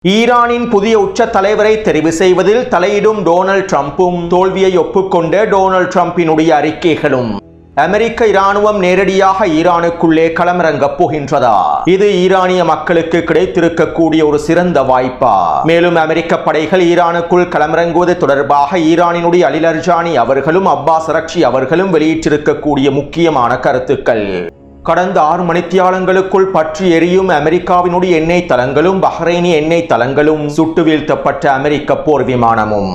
ஈரானின் புதிய உச்ச தலைவரை தெரிவு செய்வதில் தலையிடும் டொனால்ட் ட்ரம்பும் தோல்வியை ஒப்புக்கொண்ட டொனால்ட் ட்ரம்பினுடைய அறிக்கைகளும். அமெரிக்க இராணுவம் நேரடியாக ஈரானுக்குள்ளே களமிறங்கப் போகின்றதா? இது ஈரானிய மக்களுக்கு கிடைத்திருக்கக்கூடிய ஒரு சிறந்த வாய்ப்பா? மேலும் அமெரிக்க படைகள் ஈரானுக்குள் களமிறங்குவது தொடர்பாக ஈரானினுடைய அலி லர்ஜானி அவர்களும் அப்பாஸ் அரக்சி அவர்களும் வெளியிட்டிருக்கக்கூடிய முக்கியமான கருத்துக்கள். கடந்த 6 மணித்தியாலங்களுக்குள் பற்றி எரியும் அமெரிக்காவினுடைய எண்ணெய் தளங்களும் பஹ்ரைனிய எண்ணெய் தளங்களும் சுட்டு வீழ்த்தப்பட்ட அமெரிக்க போர் விமானமும்,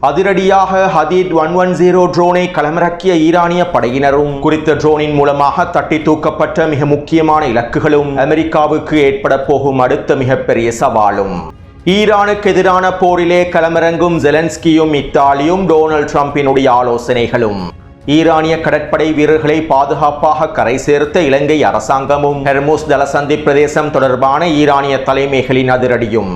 அதிரடியாக ஹதீத் 110 ட்ரோனை களமிறக்கிய ஈரானிய படையினரும், குறித்த ட்ரோனின் மூலமாக தட்டி தூக்கப்பட்ட மிக முக்கியமான இலக்குகளும் அமெரிக்காவுக்கு ஏற்பட போகும் அடுத்த மிகப்பெரிய சவாலும். ஈரானுக்கு எதிரான போரிலே களமிறங்கும் ஜெலன்ஸ்கியும் இத்தாலியும் டொனால்ட் ட்ரம்பினுடைய ஆலோசனைகளும். ஈரானிய கடற்படை வீரர்களை பாதுகாப்பாக கரை சேர்த்த இலங்கை அரசாங்கமும் ஹெர்முஸ் ஜலசந்தி பிரதேசம் தொடர்பான ஈரானிய தலைமைகளின் அதிரடியும்.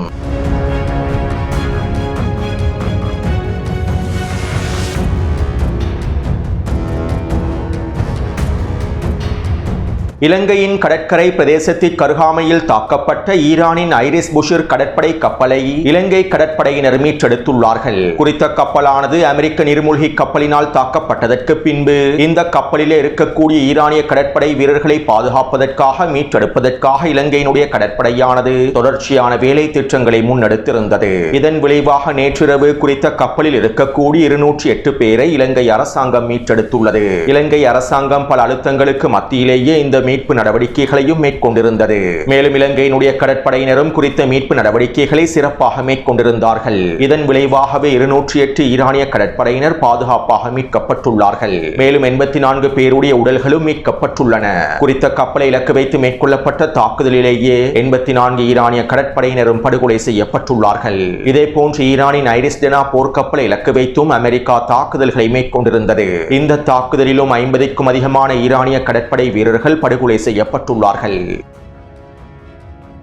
இலங்கையின் கடற்கரை பிரதேசத்திற்கு அருகாமையில் தாக்கப்பட்ட ஈரானின் ஐரிஸ் புஷர் கடற்படை கப்பலை இலங்கை கடற்படையினர் மீட்டெடுத்துள்ளார்கள். குறித்த கப்பலானது அமெரிக்க நீர்மூழ்கி கப்பலினால் தாக்கப்பட்டதற்கு பின்பு இந்த கப்பலிலே இருக்கக்கூடிய ஈரானிய கடற்படை வீரர்களை பாதுகாப்பதற்காக மீட்டெடுப்பதற்காக இலங்கையினுடைய கடற்படையானது தொடர்ச்சியான வேலை திட்டங்களை முன்னெடுத்திருந்தது. இதன் விளைவாக நேற்றிரவு குறித்த கப்பலில் இருக்கக்கூடிய 208 பேரை இலங்கை அரசாங்கம் மீட்டெடுத்துள்ளது. இலங்கை அரசாங்கம் பல அழுத்தங்களுக்கு மத்தியிலேயே இந்த மீட்பு நடவடிக்கைகளையும் மேற்கொண்டிருந்தது. மேலும் இலங்கையினுடைய கடற்படையினரும் குறித்த மீட்பு நடவடிக்கைகளை சிறப்பாக மேற்கொண்டிருந்தார்கள். இதன் விளைவாகவே 208 ஈரானிய கடற்படையினர் பாதுகாப்பாக மீட்கப்பட்டுள்ளார்கள். மேலும் 84 பேருடைய உடல்களும் மீட்கப்பட்டுள்ளன. குறித்த கப்பலை இலக்கு வைத்து மேற்கொள்ளப்பட்ட தாக்குதலிலேயே 84 ஈரானிய கடற்படையினரும் படுகொலை செய்யப்பட்டுள்ளார்கள். இதே போன்று ஈரானின் ஐரிஸ் டெனா போர்க்கப்பலை இலக்கு வைத்தும் அமெரிக்கா தாக்குதல்களை மேற்கொண்டிருந்தது. இந்த தாக்குதலிலும் 50க்கும் அதிகமான ஈரானிய கடற்படை வீரர்கள் படுகொலை செய்யப்பட்டுள்ளார்கள்.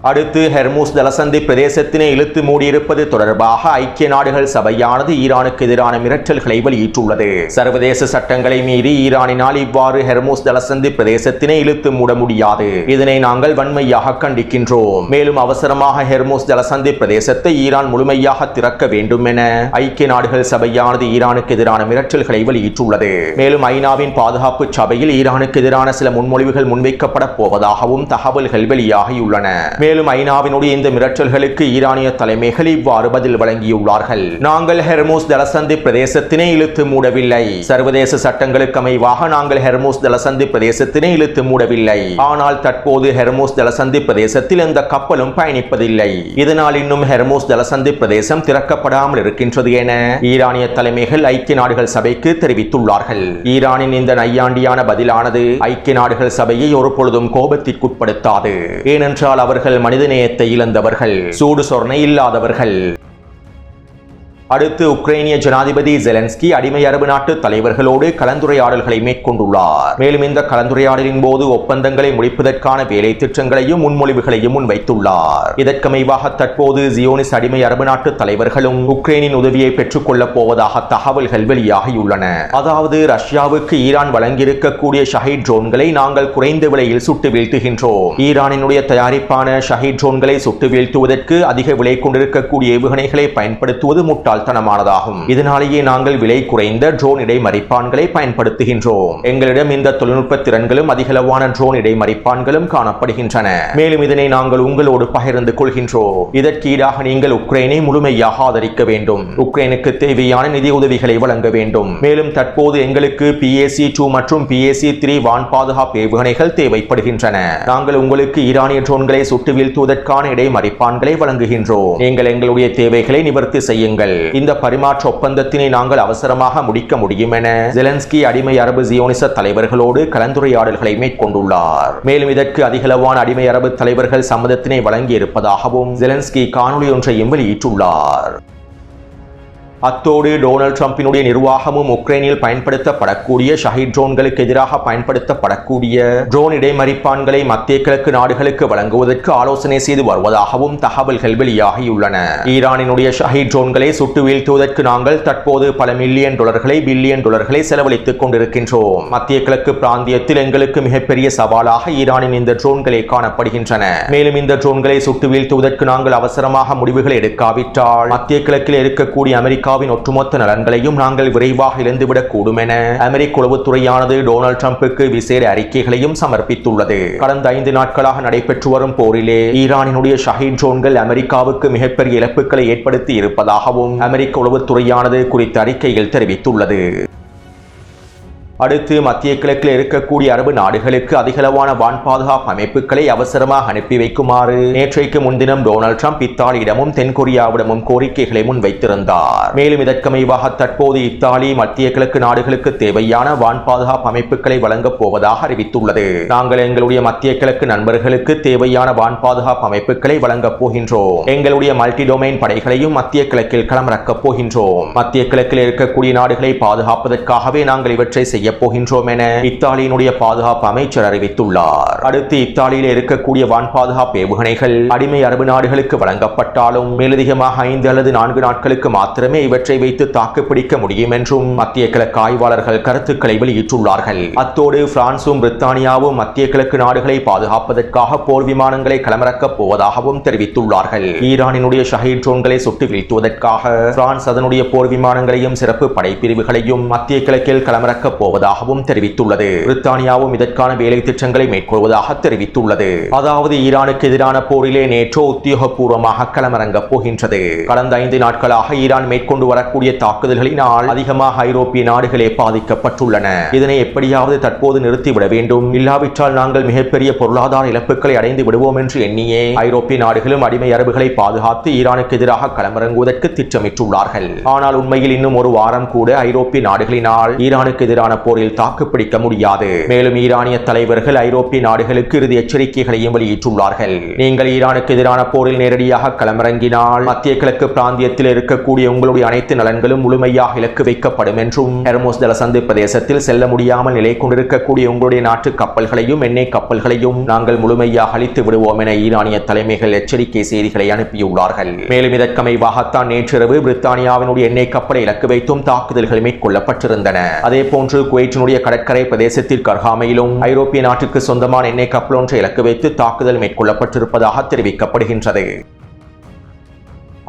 அடுத்து ஹெர்முஸ் ஜலசந்தி பிரதேசத்தினை இழுத்து மூடியிருப்பது தொடர்பாக ஐக்கிய நாடுகள் சபையானது ஈரானுக்கு எதிரான மிரட்டல்களை வெளியிட்டுள்ளது. சர்வதேச சட்டங்களை மீறி ஈரானினால் இவ்வாறு ஹெர்முஸ் ஜலசந்தி பிரதேசத்தினை இழுத்து மூட முடியாது. இதனை நாங்கள் வன்மையாக கண்டிக்கின்றோம். மேலும் அவசரமாக ஹெர்முஸ் ஜலசந்தி பிரதேசத்தை ஈரான் முழுமையாக திறக்க வேண்டும் என ஐக்கிய நாடுகள் சபையானது ஈரானுக்கு எதிரான மிரட்டல்களை வெளியிட்டுள்ளது. மேலும் ஐநாவின் பாதுகாப்பு சபையில் ஈரானுக்கு எதிரான சில முன்மொழிவுகள் முன்வைக்கப்பட போவதாகவும் தகவல்கள் வெளியாகியுள்ளன. மேலும் ஐநாவினுடைய இந்த மிரட்டல்களுக்கு ஈரானிய தலைமைகள் இவ்வாறு பதில் வழங்கியுள்ளார்கள். நாங்கள் ஹெர்முஸ் ஜலசந்தி பிரதேசத்தினை இழுத்து மூடவில்லை. சர்வதேச சட்டங்களுக்கு அமைவாக நாங்கள் ஹெர்முஸ் ஜலசந்தி பிரதேசத்தினை இழுத்து மூடவில்லை. ஆனால் தற்போது ஹெர்முஸ் ஜலசந்தி பிரதேசத்தில் எந்த கப்பலும் பயணிப்பதில்லை. இதனால் இன்னும் ஹெர்முஸ் ஜலசந்தி பிரதேசம் திறக்கப்படாமல் இருக்கின்றது என ஈரானிய தலைமைகள் ஐக்கிய நாடுகள் சபைக்கு தெரிவித்துள்ளார்கள். ஈரானின் இந்த நையாண்டியான பதிலானது ஐக்கிய நாடுகள் சபையை ஒரு பொழுதும் கோபத்திற்குட்படுத்தாது. ஏனென்றால் அவர்கள் மனிதநேயத்தை இழந்தவர்கள், சூடு சொர்ணை இல்லாதவர்கள். அடுத்து உக்ரைனிய ஜனாதிபதி ஜெலன்ஸ்கி அடிமை அரபு நாட்டு தலைவர்களோடு கலந்துரையாடல்களை மேற்கொண்டுள்ளார். மேலும் இந்த கலந்துரையாடலின் போது ஒப்பந்தங்களை முடிப்பதற்கான வேலை திட்டங்களையும் முன்மொழிவுகளையும் முன்வைத்துள்ளார். இதற்கமைவாக தற்போது ஜியோனிஸ் அடிமை அரபு நாட்டு தலைவர்களும் உக்ரைனின் உதவியை பெற்றுக் கொள்ளப் போவதாக தகவல்கள் வெளியாகியுள்ளன. அதாவது ரஷ்யாவுக்கு ஈரான் வழங்கியிருக்கக்கூடிய ஷஹீத் ட்ரோன்களை நாங்கள் குறைந்த விலையில் சுட்டு வீழ்த்துகின்றோம். ஈரானினுடைய தயாரிப்பான ஷஹீத் ட்ரோன்களை சுட்டு வீழ்த்துவதற்கு அதிக விலை கொண்டிருக்கக்கூடிய ஏவுகணைகளை பயன்படுத்துவது முட்டாள் தனமானதாகும். இதனாலேயே நாங்கள் விலை குறைந்த ட்ரோன் இடைமறிப்பான்களை பயன்படுத்துகின்றோம். எங்களிடம் இந்த தொழில்நுட்ப திறன்களும் அதிகளவான ட்ரோன் இடைமறிப்பான்களும் காணப்படுகின்றன. மேலும் இதனை நாங்கள் உங்களோடு பகிர்ந்து கொள்கின்றோம். இதற்கு ஈடாக நீங்கள் உக்ரைனை முழுமையாக ஆதரிக்க வேண்டும். உக்ரைனுக்கு தேவையான நிதி உதவிகளை வழங்க வேண்டும். மேலும் தற்போது எங்களுக்கு PAC-2 மற்றும் PAC-3 வான் பாதுகாப்பு ஏவுகணைகள் தேவைப்படுகின்றன. நாங்கள் உங்களுக்கு ஈரானிய ட்ரோன்களை சுட்டு வீழ்த்துவதற்கான இடைமறிப்பான்களை வழங்குகின்றோம். நீங்கள் எங்களுடைய தேவைகளை நிவர்த்தி செய்யுங்கள். இந்த பரிமாற்ற ஒப்பந்தத்தினை நாங்கள் அவசரமாக முடிக்க முடியும் என ஜெலன்ஸ்கி அடிமை அரபு ஜியோனிச தலைவர்களோடு கலந்துரையாடல்களை மேற்கொண்டுள்ளார். மேலும் இதற்கு அதிகளவான அடிமை அரபு தலைவர்கள் சம்மதத்தினை வழங்கி இருப்பதாகவும் ஜெலன்ஸ்கி காணொலி ஒன்றையும் வெளியிட்டுள்ளார். அத்தோடு டொனால்ட் ட்ரம்பினுடைய நிர்வாகமும் உக்ரைனில் பயன்படுத்தப்படக்கூடிய ஷஹீத் ட்ரோன்களுக்கு எதிராக பயன்படுத்தப்படக்கூடிய ட்ரோன் இடைமறிப்பான்களை மத்திய கிழக்கு நாடுகளுக்கு வழங்குவதற்கு ஆலோசனை செய்து வருவதாகவும் தகவல்கள் வெளியாகியுள்ளன. ஈரானினுடைய ஷஹீத் ட்ரோன்களை சுட்டு வீழ்த்துவதற்கு நாங்கள் தற்போது பல மில்லியன் டாலர்களை பில்லியன் டாலர்களை செலவழித்துக் கொண்டிருக்கின்றோம். மத்திய கிழக்கு பிராந்தியத்தில் எங்களுக்கு மிகப்பெரிய சவாலாக ஈரானின் இந்த ட்ரோன்களை காணப்படுகின்றன. மேலும் இந்த ட்ரோன்களை சுட்டு வீழ்த்துவதற்கு நாங்கள் அவசரமாக முடிவுகளை எடுக்காவிட்டால் மத்திய கிழக்கில் இருக்கக்கூடிய அமெரிக்காவின் ஒட்டுமொத்த நலன்களையும் நாங்கள் விரைவாக இழந்துவிடக் கூடும் என அமெரிக்க உளவுத்துறையானது டொனால்ட் ட்ரம்புக்கு விசேட அறிக்கைகளையும் சமர்ப்பித்துள்ளது. கடந்த 5 நாட்களாக நடைபெற்று வரும் போரிலே ஈரானினுடைய ஷஹீத் ட்ரோன்கள் அமெரிக்காவுக்கு மிகப்பெரிய இழப்புகளை ஏற்படுத்தி இருப்பதாகவும் அமெரிக்க உளவுத்துறையானது குறித்த அறிக்கையில் தெரிவித்துள்ளது. அடுத்து மத்திய கிழக்கில் இருக்கக்கூடிய அரபு நாடுகளுக்கு அதிகளவான வான் பாதுகாப்பு அமைப்புகளை அவசரமாக அனுப்பி வைக்குமாறு நேற்றைக்கு முன்தினம் டொனால்ட் ட்ரம்ப் இத்தாலியிடமும் தென்கொரியாவிடமும் கோரிக்கைகளை முன்வைத்திருந்தார். மேலும் இதற்கமைவாக தற்போது இத்தாலி மத்திய கிழக்கு நாடுகளுக்கு தேவையான வான் பாதுகாப்பு அமைப்புகளை வழங்கப் போவதாக அறிவித்துள்ளது. நாங்கள் எங்களுடைய மத்திய கிழக்கு நண்பர்களுக்கு தேவையான வான் பாதுகாப்பு அமைப்புகளை வழங்கப் போகின்றோம். எங்களுடைய மல்டி டொமைன் படைகளையும் மத்திய கிழக்கில் களமிறக்கப் போகின்றோம். மத்திய கிழக்கில் இருக்கக்கூடிய நாடுகளை பாதுகாப்பதற்காகவே நாங்கள் இவற்றை செய்ய போகின்றோம் என இத்தாலியினுடைய பாதுகாப்பு அமைச்சர் அறிவித்துள்ளார். அடுத்து இத்தாலியில் இருக்கக்கூடிய வான் பாதுகாப்பு ஏவுகணைகள் அடிமை அரபு நாடுகளுக்கு வழங்கப்பட்டாலும் மேலதிகமாக 5 அல்லது 4 நாட்களுக்கு மாத்திரமே இவற்றை வைத்து தாக்குப்பிடிக்க முடியும் என்றும் மத்திய கிழக்கு ஆய்வாளர்கள் கருத்துக்களை வெளியிட்டுள்ளார்கள். அத்தோடு பிரான்சும் பிரித்தானியாவும் மத்திய கிழக்கு நாடுகளை பாதுகாப்பதற்காக போர் விமானங்களை களமிறக்கப் போவதாகவும் தெரிவித்துள்ளார்கள். ஈரானினுடைய ஷஹீத் ட்ரோன்களை சுட்டு வீழ்த்துவதற்காக பிரான்ஸ் அதனுடைய போர் விமானங்களையும் சிறப்பு படைப்பிரிவுகளையும் மத்திய கிழக்கில் களமிறக்கப் போவதாக தெரிவித்துள்ளது. பிரித்தானியாவும் இதற்கான வேலை திட்டங்களை மேற்கொள்வதாக தெரிவித்துள்ளது. அதாவது ஈரானுக்கு எதிரான போரிலே நேட்டோ உத்தியோகபூர்வமாக களமிறங்கப் போகின்றது. கடந்த 5 நாட்களாக ஈரான் மேற்கொண்டு வரக்கூடிய தாக்குதல்களினால் அதிகமாக ஐரோப்பிய நாடுகளே பாதிக்கப்பட்டுள்ளன. இதனை எப்படியாவது தற்போது நிறுத்திவிட வேண்டும், இல்லாவிட்டால் நாங்கள் மிகப்பெரிய பொருளாதார இழப்புகளை அடைந்து விடுவோம் என்று எண்ணியே ஐரோப்பிய நாடுகளும் அடிமை அரபுகளை பாதுகாத்து ஈரானுக்கு எதிராக களமிறங்குவதற்கு திட்டமிட்டுள்ளார்கள். ஆனால் உண்மையில் இன்னும் ஒரு வாரம் கூட ஐரோப்பிய நாடுகளினால் ஈரானுக்கு எதிரான போரில் தாக்குப்பிடிக்க முடியாது. மேலும் ஈரானிய தலைவர்கள் ஐரோப்பிய நாடுகளுக்கு இறுதி எச்சரிக்கைகளையும் வெளியிட்டுள்ளார்கள். நீங்கள் ஈரானுக்கு எதிரான போரில் நேரடியாக களமிறங்கினால் மத்திய கிழக்கு பிராந்தியத்தில் இருக்கக்கூடிய உங்களுடைய அனைத்து நலன்களும் முழுமையாக இலக்கு வைக்கப்படும் என்றும் ஹெர்மோஸ் ஜலசந்தி பிரதேசத்தில் செல்ல முடியாமல் நிலை கொண்டிருக்கக்கூடிய உங்களுடைய நாட்டு கப்பல்களையும் எண்ணெய் கப்பல்களையும் நாங்கள் முழுமையாக அழித்து விடுவோம் என ஈரானிய தலைமைகள் எச்சரிக்கை செய்திகளை அனுப்பியுள்ளார்கள். மேலும் இதற்கமைவாகத்தான் நேற்றிரவு பிரித்தானியாவினுடைய எண்ணெய் கப்பலை இலக்கு வைத்தும் தாக்குதல்கள் மேற்கொள்ளப்பட்டிருந்தன. அதே போன்று குவைத்தினுடைய கடற்கரை பிரதேசத்திற்கு அருகாமையிலும் ஐரோப்பிய நாட்டுக்கு சொந்தமான எண்ணெய் கப்பல் ஒன்றை இலக்கு வைத்து தாக்குதல் மேற்கொள்ளப்பட்டிருப்பதாக தெரிவிக்கப்படுகின்றது.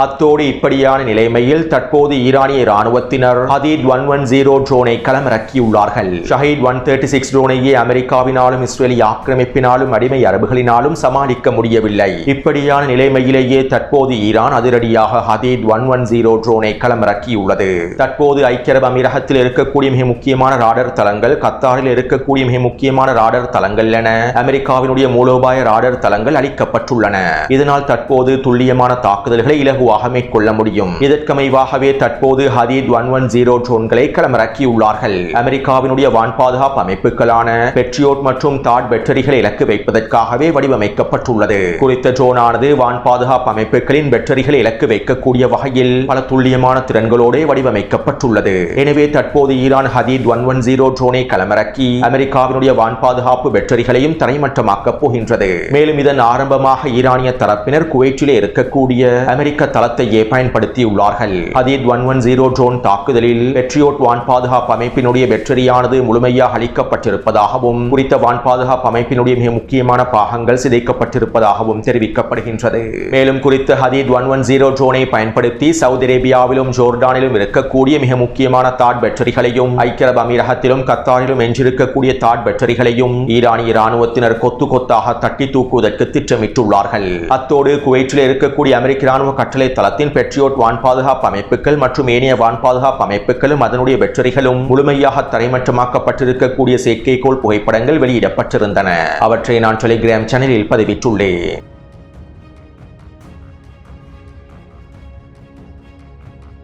அத்தோடு இப்படியான நிலைமையில் தற்போது ஈரானிய இராணுவத்தினர் ஹதீத் 110 ட்ரோனை களமிறக்கியுள்ளார்கள். ஷஹீத் 136 ட்ரோனையே அமெரிக்காவினாலும் இஸ்ரேலிய ஆக்கிரமிப்பினாலும் அடிமை அரபுகளினாலும் சமாளிக்க முடியவில்லை. இப்படியான நிலைமையிலேயே தற்போது ஈரான் அதிரடியாக ஹதீத் 110 ட்ரோனை களமிறக்கியுள்ளது. தற்போது ஐக்கிய அரபு அமீரகத்தில் இருக்கக்கூடிய மிக முக்கியமான ராடர் தளங்கள், கத்தாரில் இருக்கக்கூடிய மிக முக்கியமான ராடர் தளங்கள் என அமெரிக்காவினுடைய மூலோபாய ராடர் தளங்கள் அளிக்கப்பட்டுள்ளன. இதனால் தற்போது துல்லியமான தாக்குதல்களை இலகுவாக மேற்கொள்ள முடியும். இதற்கமைவாகவே தற்போது ஹதீத் 110 ட்ரோன்களை களமிறக்கியுள்ளார்கள். அமெரிக்காவினுடைய வான் பாதுகாப்பு அமைப்புகளான பெட்ரியோட் மற்றும் தாட் பேட்டரிகளை இலக்கு வைப்பதற்காகவே வடிவமைக்கப்பட்டுள்ளது. குறித்த ட்ரோனானது வான் பாதுகாப்பு அமைப்புகளின் பேட்டரிகளை இலக்கு வைக்கக்கூடிய வகையில் பல துல்லியமான திறன்களோடு வடிவமைக்கப்பட்டுள்ளது. எனவே தற்போது ஈரான் ஹதீத் 110 ட்ரோனை களமிறக்கி அமெரிக்காவினுடைய வான் பாதுகாப்பு பேட்டரிகளையும் தரைமட்டமாக்கப் போகின்றது. மேலும் இதன் ஆரம்பமாக ஈரானிய தரப்பினர் குவைத்திலே இருக்கக்கூடிய அமெரிக்க தளத்தையே பயன்படுத்தியுள்ளார்கள். ஹதீத் 110 ட்ரோன் தாக்குதலில் பெட்ரியோட் வான் பாதுகாப்பு அமைப்பினுடைய பேட்டரியானது முழுமையாக அளிக்கப்பட்டிருப்பதாகவும் குறித்த வான் பாதுகாப்பு அமைப்பினுடைய மிக முக்கியமான பாகங்கள் சிதைக்கப்பட்டிருப்பதாகவும் தெரிவிக்கப்படுகின்றது. மேலும் குறித்த ஹதீத் 110 ட்ரோனை பயன்படுத்தி சவுதி அரேபியாவிலும் ஜோர்டானிலும் இருக்கக்கூடிய மிக முக்கியமான தாட் பேட்டரிகளையும் ஐக்கிய அரபு அமீரகத்திலும் கத்தாரிலும் எஞ்சிருக்கக்கூடிய தாட் பேட்டரிகளையும் ஈரானிய இராணுவத்தினர் கொத்து கொத்தாக தட்டி தூக்குவதற்கு திட்டமிட்டுள்ளார்கள். அத்தோடு குவைத்திலே இருக்கக்கூடிய அமெரிக்க இராணுவ கட்டளை தளத்தின் பெட்ரியோட் வான் பாதுகாப்பு அமைப்புகள் மற்றும் ஏனைய வான் பாதுகாப்பு அமைப்புகளும் அதனுடைய பேட்டரிகளும் முழுமையாக தரைமட்டமாக்கப்பட்டிருக்கக்கூடிய செயற்கைக்கோள் புகைப்படங்கள் வெளியிடப்பட்டிருந்தன. அவற்றை நான் டெலிகிராம் சேனலில் பதிவிட்டுள்ளேன்.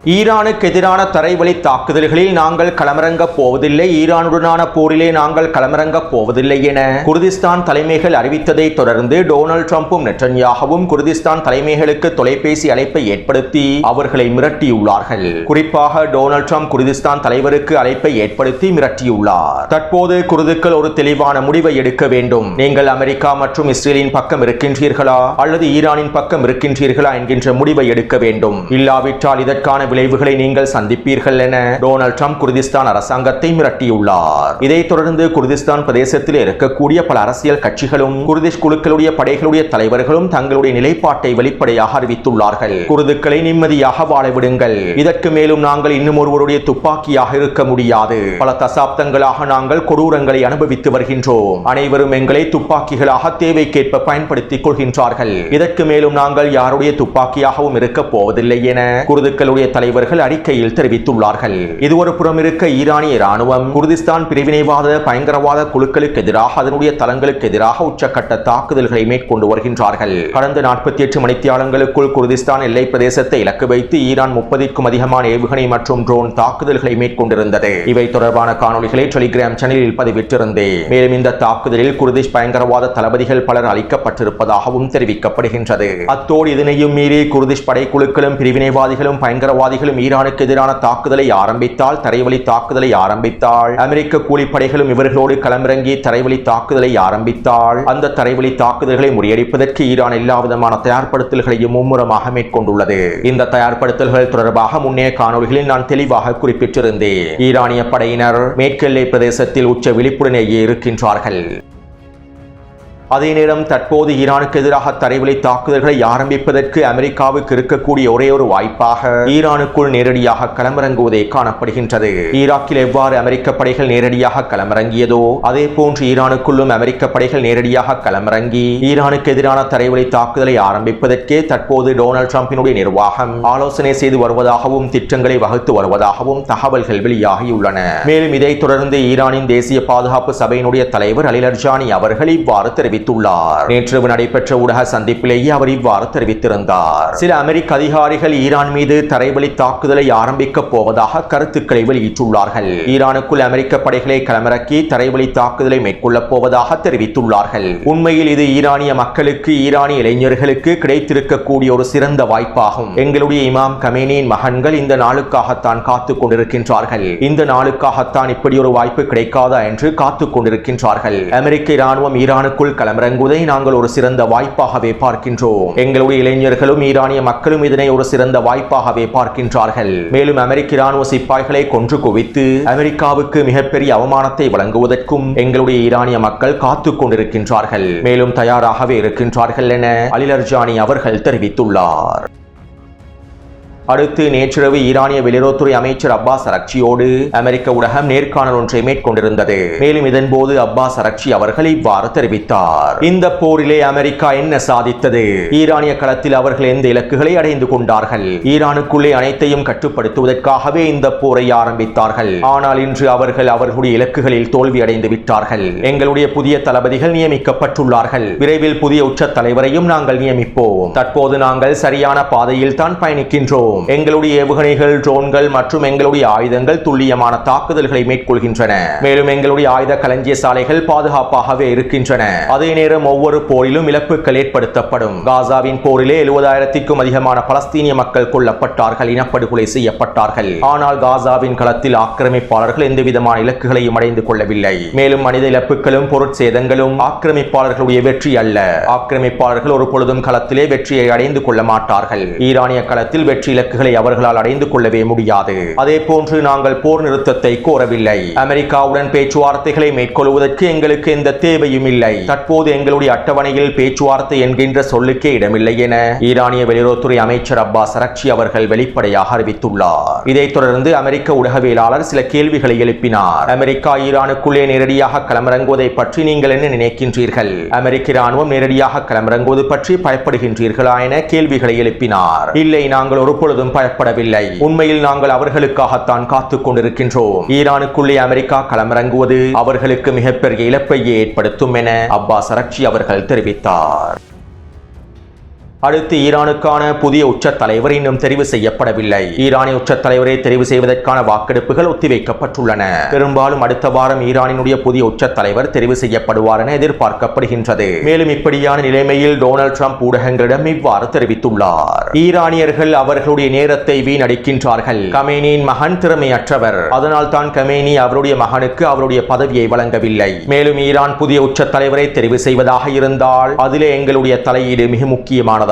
ஈரானுக்கு எதிரான தரைவழி தாக்குதல்களில் நாங்கள் களமிறங்கப் போவதில்லை, ஈரானுடனான போரிலே நாங்கள் களமிறங்கப் போவதில்லை என குர்திஸ்தான் தலைமைகள் அறிவித்ததை தொடர்ந்து டொனால்ட் ட்ரம்பும் நெட்டன்யாகுவும் குர்திஸ்தான் தலைமைகளுக்கு தொலைபேசி அழைப்பை ஏற்படுத்தி அவர்களை மிரட்டியுள்ளார்கள். குறிப்பாக டொனால்ட் ட்ரம்ப் குர்திஸ்தான் தலைவருக்கு அழைப்பை ஏற்படுத்தி மிரட்டியுள்ளார். தற்போது குர்துக்கள் ஒரு தெளிவான முடிவை எடுக்க வேண்டும். நீங்கள் அமெரிக்கா மற்றும் இஸ்ரேலின் பக்கம் இருக்கின்றீர்களா அல்லது ஈரானின் பக்கம் இருக்கின்றீர்களா என்கின்ற முடிவை எடுக்க வேண்டும். இல்லாவிட்டால் இதற்கான விளைவுகளை நீங்கள் சந்திப்பீர்கள் என டொனால்ட் ட்ரம்ப் குர்திஸ்தான் அரசாங்கத்தை மிரட்டியுள்ளார். இதைத் தொடர்ந்து குர்திஸ்தான் பிரதேசத்தில் இருக்கக்கூடிய பல அரசியல் கட்சிகளும் குர்திஷ் குழுக்களுடைய படைகளுடைய தலைவர்களும் தங்களுடைய நிலைப்பாட்டை வெளிப்படையாக அறிவித்துள்ளார்கள். குர்துக்களை நிம்மதியாக வாழவிடுங்கள், இதற்கு மேலும் நாங்கள் இன்னும் ஒருவருடைய துப்பாக்கியாக இருக்க முடியாது. பல தசாப்தங்களாக நாங்கள் கொடூரங்களை அனுபவித்து வருகின்றோம். அனைவரும் எங்களை துப்பாக்கிகளாக தேவைக்கேற்ப பயன்படுத்திக் கொள்கின்றார்கள். இதற்கு மேலும் நாங்கள் யாருடைய துப்பாக்கியாகவும் இருக்க போவதில்லை என குர்துக்களுடைய தலைவர்கள் அறிக்கையில் தெரிவித்துள்ளார்கள். இது ஒரு புறம் இருக்க, ஈரானிய ராணுவம் குர்திஸ்தான் பிரிவினைவாத பயங்கரவாத குழுக்களுக்கு எதிராக அதனுடைய தளங்களுக்கு எதிராக உச்சக்கட்ட தாக்குதல்களை மேற்கொண்டு வருகின்றார்கள். கடந்த 48 மணித்தியாலங்களுக்குள் குர்திஸ்தான் எல்லை பிரதேசத்தை இலக்கு வைத்து ஈரான் 30க்கும் அதிகமான ஏவுகணை மற்றும் ட்ரோன் தாக்குதல்களை மேற்கொண்டிருந்தது. இவை தொடர்பான காணொலிகளை டெலிகிராம் சேனலில் பதிவிட்டிருந்தேன். மேலும் இந்த தாக்குதலில் குர்திஷ் பயங்கரவாத தளபதிகள் பலர் அளிக்கப்பட்டிருப்பதாகவும் தெரிவிக்கப்படுகின்றது. அத்தோடு இதனையும் மீறி குர்திஷ் படைக்குழுக்களும் பிரிவினைவாதிகளும் பயங்கரவாதிகளும் ஈரானுக்கு எதிரான தாக்குதலை ஆரம்பித்தால், தரைவழி தாக்குதலை ஆரம்பித்தால், அமெரிக்க கூலிப்படைகளும் இவர்களோடு களமிறங்கி தரைவழி தாக்குதலை ஆரம்பித்தால், அந்த தரைவழி தாக்குதல்களை முறியடிப்பதற்கு ஈரான் எல்லாவிதமான தயார்படுத்தல்களையும் மும்முரமாக மேற்கொண்டுள்ளது. இந்த தயார்படுத்தல்கள் தொடர்பாக முன்னைய காணொலிகளில் நான் தெளிவாக குறிப்பிட்டிருந்தேன். ஈரானிய படையினர் மேற்கு எல்லை பிரதேசத்தில் உச்ச விழிப்புடனேயே இருக்கின்றார்கள். அதே நேரம் தற்போது ஈரானுக்கு எதிராக தரைவழி தாக்குதல்களை ஆரம்பிப்பதற்கு அமெரிக்காவுக்கு இருக்கக்கூடிய ஒரே ஒரு வாய்ப்பாக ஈரானுக்குள் நேரடியாக களமிறங்குவதே காணப்படுகின்றது. ஈராக்கில் எவ்வாறு அமெரிக்க படைகள் நேரடியாக களமிறங்கியதோ அதே போன்று ஈரானுக்குள்ளும் அமெரிக்க படைகள் நேரடியாக களமிறங்கி ஈரானுக்கு எதிரான தரைவழி தாக்குதலை ஆரம்பிப்பதற்கே தற்போது டொனால்ட் ட்ரம்பினுடைய நிர்வாகம் ஆலோசனை செய்து வருவதாகவும் திட்டங்களை வகுத்து வருவதாகவும் தகவல்கள் வெளியாகியுள்ளன. மேலும் இதைத் தொடர்ந்து ஈரானின் தேசிய பாதுகாப்பு சபையினுடைய தலைவர் அலி லர்ஜானி அவர்கள் இவ்வாறு தெரிவித்தார். நேற்று நடைபெற்ற ஊடக சந்திப்பிலேயே அவர் இவ்வாறு தெரிவித்திருந்தார். சில அமெரிக்க அதிகாரிகள் ஈரான் மீது தரைவழி தாக்குதலை ஆரம்பிக்க போவதாக கருத்துக்களை வெளியிட்டுள்ளார்கள். ஈரானுக்குள் அமெரிக்க படைகளை களமிறக்கி தரைவழி தாக்குதலை மேற்கொள்ளப் போவதாக தெரிவித்துள்ளார்கள். உண்மையில் இது ஈரானிய மக்களுக்கு, ஈரானிய இளைஞர்களுக்கு கிடைத்திருக்கக்கூடிய ஒரு சிறந்த வாய்ப்பாகும். எங்களுடைய இமாம் கமேனியின் மகன்கள் இந்த நாளுக்காகத்தான் காத்துக் கொண்டிருக்கின்றார்கள். இந்த நாளுக்காகத்தான் இப்படி ஒரு வாய்ப்பு கிடைக்காதா என்று காத்துக் கொண்டிருக்கின்றார்கள். அமெரிக்க இராணுவம் ஈரானுக்குள் களமிறங்குவதை நாங்கள் ஒரு சிறந்த வாய்ப்பாகவே பார்க்கின்றோம். எங்களுடைய இளைஞர்களும் ஈரானிய மக்களும் இதனை ஒரு சிறந்த வாய்ப்பாகவே பார்க்கின்றார்கள். மேலும் அமெரிக்க இராணுவ சிப்பாய்களை கொன்று குவித்து அமெரிக்காவுக்கு மிகப்பெரிய அவமானத்தை வழங்குவதற்கும் எங்களுடைய ஈரானிய மக்கள் காத்துக் கொண்டிருக்கின்றார்கள். மேலும் தயாராகவே இருக்கின்றார்கள் என அலி லர்ஜானி அவர்கள் தெரிவித்துள்ளார். அடுத்து நேற்றிரவு ஈரானிய வெளியுறவுத்துறை அமைச்சர் அப்பாஸ் அரக்சியோடு அமெரிக்க ஊடகம் நேர்காணல் ஒன்றை மேற்கொண்டிருந்தது. மேலும் இதன்போது அப்பாஸ் அரக்சி அவர்கள் இவ்வாறு தெரிவித்தார். இந்த போரிலே அமெரிக்கா என்ன சாதித்தது? ஈரானிய களத்தில் அவர்கள் எந்த இலக்குகளை அடைந்து கொண்டார்கள்? ஈரானுக்குள்ளே அனைத்தையும் கட்டுப்படுத்துவதற்காகவே இந்த போரை ஆரம்பித்தார்கள். ஆனால் இன்று அவர்கள் அவர்களுடைய இலக்குகளில் தோல்வி அடைந்து விட்டார்கள். எங்களுடைய புதிய தளபதிகள் நியமிக்கப்பட்டுள்ளார்கள். விரைவில் புதிய உச்ச தலைவரையும் நாங்கள் நியமிப்போம். தற்போது நாங்கள் சரியான பாதையில் தான் பயணிக்கின்றோம். எங்களுடைய ஏவுகணைகள், ட்ரோன்கள் மற்றும் எங்களுடைய ஆயுதங்கள் துல்லியமான தாக்குதல்களை மேற்கொள்கின்றன. மேலும் எங்களுடைய ஆயுத களஞ்சிய சாலைகள் பாதுகாப்பாகவே இருக்கின்றன. அதே நேரம் ஒவ்வொரு போரிலும் இழப்புகள் ஏற்படுத்தப்படும். காசாவின் போரிலே 70,000க்கும் அதிகமான பலஸ்தீனிய மக்கள் கொல்லப்பட்டார்கள், இனப்படுகொலை செய்யப்பட்டார்கள். ஆனால் காசாவின் களத்தில் ஆக்கிரமிப்பாளர்கள் எந்தவிதமான இலக்குகளையும் அடைந்து கொள்ளவில்லை. மேலும் மனித இழப்புகளும் பொருட்சேதங்களும் ஆக்கிரமிப்பாளர்களுடைய வெற்றி அல்ல. ஆக்கிரமிப்பாளர்கள் ஒரு பொழுதும் களத்திலே வெற்றியை அடைந்து கொள்ள மாட்டார்கள். ஈரானிய களத்தில் வெற்றி இலக்குகளை அவர்களால் அடைந்து கொள்ளவே முடியாது. அதே போன்று நாங்கள் போர் நிறுத்தத்தை கோரவில்லை. அமெரிக்காவுடன் பேச்சுவார்த்தைகளை மேற்கொள்வதற்கு எங்களுக்கு எந்த தேவையும் இல்லை. தற்போது எங்களுடைய அட்டவணையில் பேச்சுவார்த்தை என்கின்ற சொல்லுக்கே இடமில்லை என ஈரானிய வெளியுறவுத்துறை அமைச்சர் அப்பாஸ் அரக்சி அவர்கள் வெளிப்படையாக அறிவித்துள்ளார். இதைத் தொடர்ந்து அமெரிக்க ஊடகவியலாளர் சில கேள்விகளை எழுப்பினார். அமெரிக்கா ஈரானுக்குள்ளே நேரடியாக களமிறங்குவதை பற்றி நீங்கள் என்ன நினைக்கின்றீர்கள்? அமெரிக்க இராணுவம் நேரடியாக களமிறங்குவது பற்றி பயப்படுகின்றீர்களா என கேள்விகளை எழுப்பினார். இல்லை, நாங்கள் ஒரு பொழுதும் பயப்படவில்லை. உண்மையில் நாங்கள் அவர்களுக்காகத்தான் காத்துக் கொண்டிருக்கின்றோம். ஈரானுக்குள்ளே அமெரிக்கா களமிறங்குவது அவர்களுக்கு மிகப்பெரிய இழப்பையே ஏற்படுத்தும் என அப்பாஸ் அரக்சி அவர்கள் தெரிவித்தார். அடுத்து ஈரானுக்கான புதிய உச்ச தலைவர் இன்னும் தெரிவு செய்யப்படவில்லை. ஈரானிய உச்ச தலைவரை தெரிவு செய்வதற்கான வாக்கெடுப்புகள் ஒத்திவைக்கப்பட்டுள்ளன. பெரும்பாலும் அடுத்த வாரம் ஈரானினுடைய புதிய உச்ச தலைவர் தெரிவு செய்யப்படுவார் என எதிர்பார்க்கப்படுகின்றது. மேலும் இப்படியான நிலைமையில் டொனால்ட் ட்ரம்ப் ஊடகங்களிடம் இவ்வாறு தெரிவித்துள்ளார். ஈரானியர்கள் அவர்களுடைய நேரத்தை வீணடிக்கின்றார்கள். கமேனியின் மகன் திறமையற்றவர். அதனால் தான் கமேனி அவருடைய மகனுக்கு அவருடைய பதவியை வழங்கவில்லை. மேலும் ஈரான் புதிய உச்ச தலைவரை தெரிவு செய்வதாக இருந்தால் அதிலே எங்களுடைய தலையீடு மிக முக்கியமானது.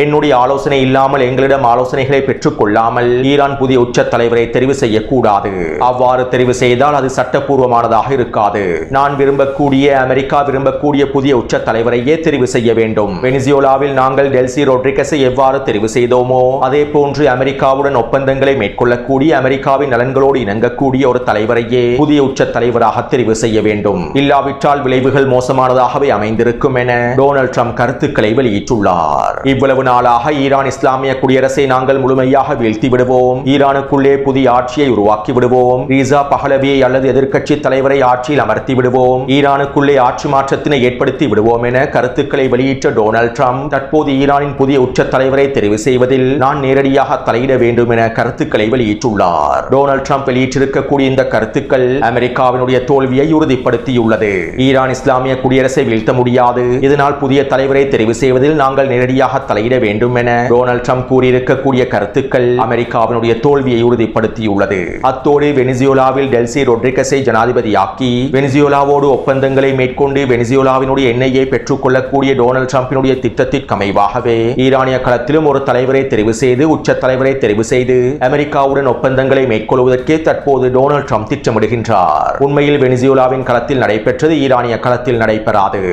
என்னுடைய ஆலோசனை இல்லாமல் எங்களிடம் ஆலோசனைகளை பெற்றுக் கொள்ளாமல் ஈரான் புதிய உச்ச தலைவரை தெரிவு செய்யக்கூடாது. அவ்வாறு தெரிவு செய்தால் அது சட்டப்பூர்வமானதாக இருக்காது. நான் விரும்பக்கூடிய அமெரிக்கா விரும்பக்கூடிய புதிய உச்ச தலைவரையே தெரிவு செய்ய வேண்டும். வெனிசுவேலாவில் நாங்கள் டெல்சி ரோட்ரிகஸை எவ்வாறு தெரிவு செய்தோமோ அதே போன்று அமெரிக்காவுடன் ஒப்பந்தங்களை மேற்கொள்ளக்கூடிய அமெரிக்காவின் நலன்களோடு இணங்கக்கூடிய ஒரு தலைவரையே புதிய உச்ச தலைவராக தெரிவு செய்ய வேண்டும். இல்லாவிட்டால் விளைவுகள் மோசமானதாகவே அமைந்திருக்கும் என டொனால்ட் ட்ரம்ப் கருத்துக்களை வெளியிட்டுள்ளார். இவ்வளவு நாளாக ஈரான் இஸ்லாமிய குடியரசை நாங்கள் முழுமையாக வீழ்த்தி விடுவோம், ஈரானுக்குள்ளே புதிய ஆட்சியை உருவாக்கி விடுவோம், ரீசா பஹலவியை அல்லது எதிர்க்கட்சி தலைவரை ஆட்சியில் அமர்த்தி விடுவோம், ஈரானுக்குள்ளே ஆட்சி மாற்றத்தினை ஏற்படுத்தி விடுவோம் என கருத்துக்களை வெளியிட்ட டொனால்ட் ட்ரம்ப் தற்போது ஈரானின் புதிய உச்ச தலைவரை தெரிவு செய்வதில் நான் நேரடியாக தலையிட வேண்டும் என கருத்துக்களை வெளியிட்டுள்ளார். டொனால்ட் ட்ரம்ப் வெளியிட்டிருக்கக்கூடிய இந்த கருத்துக்கள் அமெரிக்காவினுடைய தோல்வியை உறுதிப்படுத்தியுள்ளது. ஈரான் இஸ்லாமிய குடியரசை வீழ்த்த முடியாது, இதனால் புதிய தலைவரை தெரிவு செய்வதில் நாங்கள் நேரடியாக தலையிட வேண்டும் என டொனால்ட் ட்ரம்ப் கூறியிருக்கக்கூடிய கருத்துக்கள் அமெரிக்காவினுடைய தோல்வியை உறுதிப்படுத்தியுள்ளது. அத்தோடு வெனிசுவேலாவில் டெல்சி ரோட்ரிகஸை ஜனாதிபதியாக்கி வெனிசுவேலாவோடு ஒப்பந்தங்களை மேற்கொண்டு வெனிசுவேலாவினுடைய எண்ணெயை பெற்றுக் கொள்ளக்கூடிய டொனால்ட் ட்ரம்பினுடைய திட்டத்திற்கு அமைவாகவே ஈரானிய களத்திலும் ஒரு தலைவரை தெரிவு செய்து உச்ச தலைவரை தெரிவு செய்து அமெரிக்காவுடன் ஒப்பந்தங்களை மேற்கொள்வதற்கே தற்போது டொனால்ட் ட்ரம்ப் திட்டமிடுகின்றார். உண்மையில் வெனிசுவேலாவின் களத்தில் நடைபெற்றது ஈரானிய களத்தில் நடைபெறாது.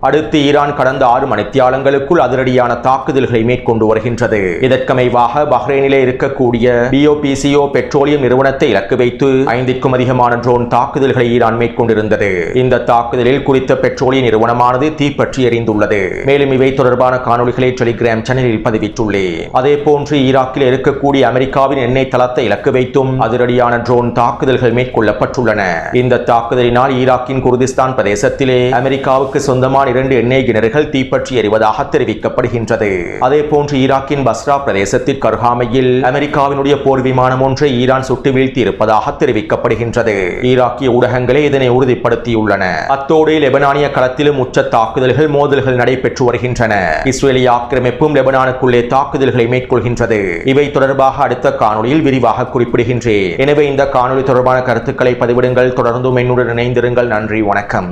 அடுத்து ஈரான் கடந்த 6 மணித்தியாலங்களுக்குள் அதிரடியான தாக்குதல்களை மேற்கொண்டு வருகின்றது. இதற்கமைவாக பஹ்ரைனிலே இருக்கக்கூடிய பிஓபிசிஓ பெட்ரோலியம் நிறுவனத்தை இலக்கு வைத்து 5க்கும் அதிகமான ட்ரோன் தாக்குதல்களை ஈரான் மேற்கொண்டிருந்தது. இந்த தாக்குதலில் குறித்த பெட்ரோலிய நிறுவனமானது தீப்பற்றி எரிந்துள்ளது. மேலும் இவை தொடர்பான காணொலிகளை டெலிகிராம் சேனலில் பதிவிட்டுள்ளேன். அதே போன்று ஈராக்கில் இருக்கக்கூடிய அமெரிக்காவின் எண்ணெய் தளத்தை இலக்கு வைத்தும் அதிரடியான ட்ரோன் தாக்குதல்கள் மேற்கொள்ளப்பட்டுள்ளன. இந்த தாக்குதலினால் ஈராக்கின் குர்திஸ்தான் பிரதேசத்திலே அமெரிக்காவுக்கு சொந்தமான 2 எண்ணெய் கிணறுகள் தீப்பற்றி எரிவதாக தெரிவிக்கப்படுகின்றது. அதே போன்று ஈராக்கின் பஸ்ரா பிரதேசத்திற்கு அருகாமையில் அமெரிக்காவினுடைய போர் விமானம் ஒன்றை ஈரான் சுட்டு வீழ்த்தி இருப்பதாக தெரிவிக்கப்படுகின்றது. ஈராக்கிய ஊடகங்களே இதனை உறுதிப்படுத்தியுள்ளன. அத்தோடு லெபனானிய களத்திலும் உச்ச தாக்குதல்கள் மோதல்கள் நடைபெற்று வருகின்றன. இஸ்ரேலிய ஆக்கிரமிப்பும் லெபனானுக்குள்ளே தாக்குதல்களை மேற்கொள்கின்றது. இவை தொடர்பாக அடுத்த காணொலியில் விரிவாக குறிப்பிடுகின்றேன். எனவே இந்த காணொலி தொடர்பான கருத்துக்களை பதிவிடுங்கள். தொடர்ந்தும் என்னுடன் இணைந்திருங்கள். நன்றி, வணக்கம்.